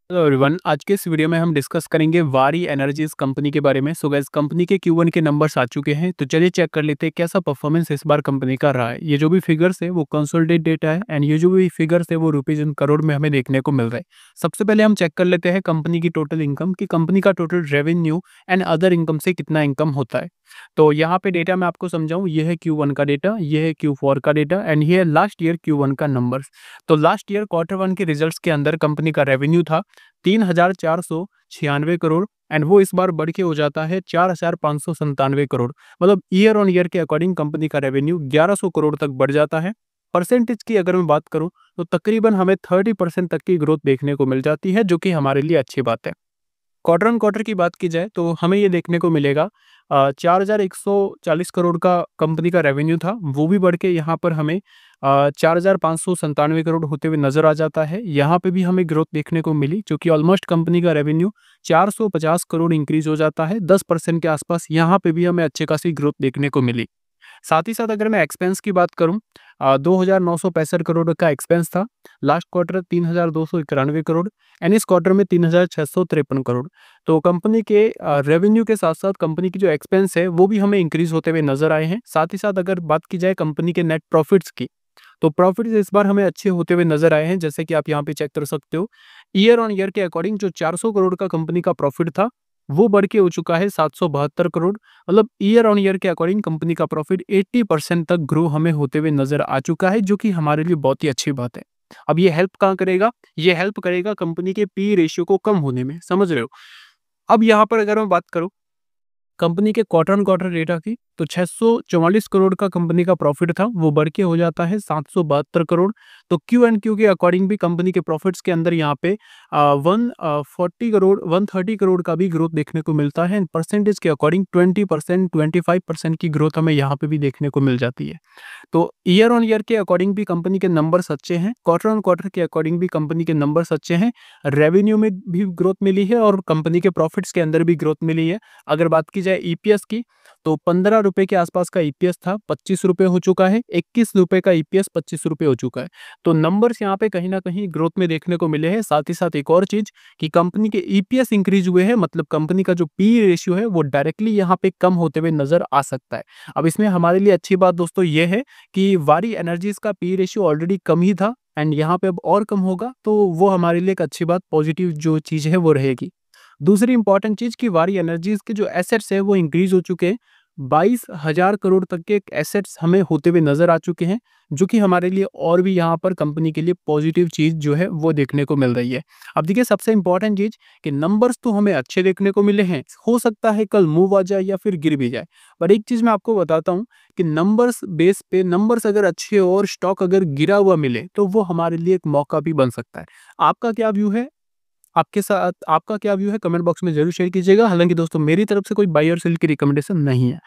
Hello everyone, आज के इस वीडियो में हम डिस्कस करेंगे वारी एनर्जीज कंपनी के बारे में। सो गाइस, कंपनी के Q1 के नंबर्स आ चुके हैं, तो चलिए चेक कर लेते हैं कैसा परफॉर्मेंस इस बार कंपनी का रहा है। ये जो भी फिगर्स है वो कंसोलिडेट डेटा है एंड ये जो भी फिगर्स है वो रुपीज इन करोड़ में हमें देखने को मिल रहा है। सबसे पहले हम चेक कर लेते हैं कंपनी की टोटल इनकम कि कंपनी का total revenue and other income से कितना इनकम होता है। तो यहाँ पे डेटा मैं आपको समझाऊं, ये है Q1 का डेटा, ये है Q4 का डेटा एंड ये है लास्ट ईयर Q1 का नंबर्स। तो लास्ट ईयर Q1 के रिजल्ट्स के अंदर कंपनी का रेवेन्यू था 3,496 करोड़ एंड वो इस बार बढ़ के हो जाता है 4,597 करोड़। मतलब ईयर ऑन ईयर के अकॉर्डिंग कंपनी का रेवेन्यू 1100 करोड़ तक बढ़ जाता है। परसेंटेज की अगर मैं बात करूं तो तकरीबन हमें 30% तक की ग्रोथ देखने को मिल जाती है, जो कि हमारे लिए अच्छी बात है। क्वार्टर ऑन क्वार्टर की बात की जाए तो हमें ये देखने को मिलेगा 4,140 करोड़ का कंपनी का रेवेन्यू था, वो भी बढ़ के यहाँ पर हमें 4,597 करोड़ होते हुए नजर आ जाता है। यहाँ पे भी हमें ग्रोथ देखने को मिली, जो कि ऑलमोस्ट कंपनी का रेवेन्यू 450 करोड़ इंक्रीज हो जाता है, 10% के आसपास। यहाँ पे भी हमें अच्छी खासी ग्रोथ देखने को मिली। साथ ही साथ अगर मैं एक्सपेंस की बात करूं, 2,965 करोड़ का एक्सपेंस था। लास्ट क्वार्टर 3,291 करोड़ एंड इस क्वार्टर में 3,653 करोड़। तो कंपनी के रेवेन्यू के साथ साथ कंपनी की जो एक्सपेंस है वो भी हमें इंक्रीज होते हुए नजर आए हैं। साथ ही साथ अगर बात की जाए कंपनी के नेट प्रॉफिट्स की, तो प्रॉफिट्स इस बार हमें अच्छे होते हुए नजर आए हैं, जैसे कि आप यहाँ पे चेक कर सकते हो। ईयर ऑन ईयर के अकॉर्डिंग जो 400 करोड़ का कंपनी का प्रॉफिट था वो बढ़ के हो चुका है 772 करोड़। मतलब ईयर ऑन ईयर के अकॉर्डिंग कंपनी का प्रॉफिट 80% तक ग्रो हमें होते हुए नजर आ चुका है, जो कि हमारे लिए बहुत ही अच्छी बात है। अब ये हेल्प कहाँ करेगा? ये हेल्प करेगा कंपनी के पी रेशियो को कम होने में, समझ रहे हो। अब यहाँ पर अगर मैं बात करूँ कंपनी के क्वार्टर ऑन क्वार्टर डेटा की, तो 644 करोड़ का कंपनी का प्रॉफिट था, वो बढ़ के हो जाता है 772 करोड़। तो क्यू एंड क्यू के अकॉर्डिंग भी कंपनी के प्रॉफिट्स के अंदर यहाँ पे 130 करोड़ का भी ग्रोथ देखने को मिलता है। परसेंटेज के अकॉर्डिंग 20%, 25% की ग्रोथ हमें यहाँ पे भी देखने को मिल जाती है। तो ईयर ऑन ईयर के अकॉर्डिंग भी कंपनी के नंबर्स अच्छे हैं, क्वार्टर ऑन क्वार्टर के अकॉर्डिंग भी कंपनी के नंबर्स अच्छे हैं। रेवेन्यू में भी ग्रोथ मिली है और कंपनी के प्रॉफिट्स के अंदर भी ग्रोथ मिली है। अगर बात की जाए ईपीएस की, तो 15 रुपए के आसपास का ईपीएस था, 25 रुपए हो चुका है। 21 रुपए का ईपीएस 25 रुपए हो चुका है। तो नंबर्स यहाँ पे कहीं ना कहीं ग्रोथ में देखने को मिले हैं। साथ ही साथ एक और चीज कि कंपनी के ईपीएस इंक्रीज हुए हैं, मतलब कंपनी का जो पी रेशियो है वो डायरेक्टली यहाँ पे कम होते हुए नजर आ सकता है। अब इसमें हमारे लिए अच्छी बात दोस्तों ये है कि वारी एनर्जीज का पी रेशियो ऑलरेडी कम ही था एंड यहाँ पे अब और कम होगा, तो वो हमारे लिए एक अच्छी बात, पॉजिटिव जो चीज़ है वो रहेगी। दूसरी इंपॉर्टेंट चीज़ कि वारी एनर्जीज के जो एसेट्स है वो इंक्रीज हो चुके हैं। 22,000 करोड़ तक के एसेट्स हमें होते हुए नजर आ चुके हैं, जो कि हमारे लिए और भी यहाँ पर कंपनी के लिए पॉजिटिव चीज़ जो है वो देखने को मिल रही है। अब देखिए सबसे इंपॉर्टेंट चीज़ कि नंबर्स तो हमें अच्छे देखने को मिले हैं, हो सकता है कल मूव आ जाए या फिर गिर भी जाए। पर एक चीज़ मैं आपको बताता हूँ कि नंबर्स बेस पे नंबर्स अगर अच्छे हो और स्टॉक अगर गिरा हुआ मिले तो वो हमारे लिए एक मौका भी बन सकता है। आपका क्या व्यू है? आपके साथ आपका क्या व्यू है? कमेंट बॉक्स में जरूर शेयर कीजिएगा। हालांकि दोस्तों मेरी तरफ से कोई बाय और सेल की रिकमेंडेशन नहीं है।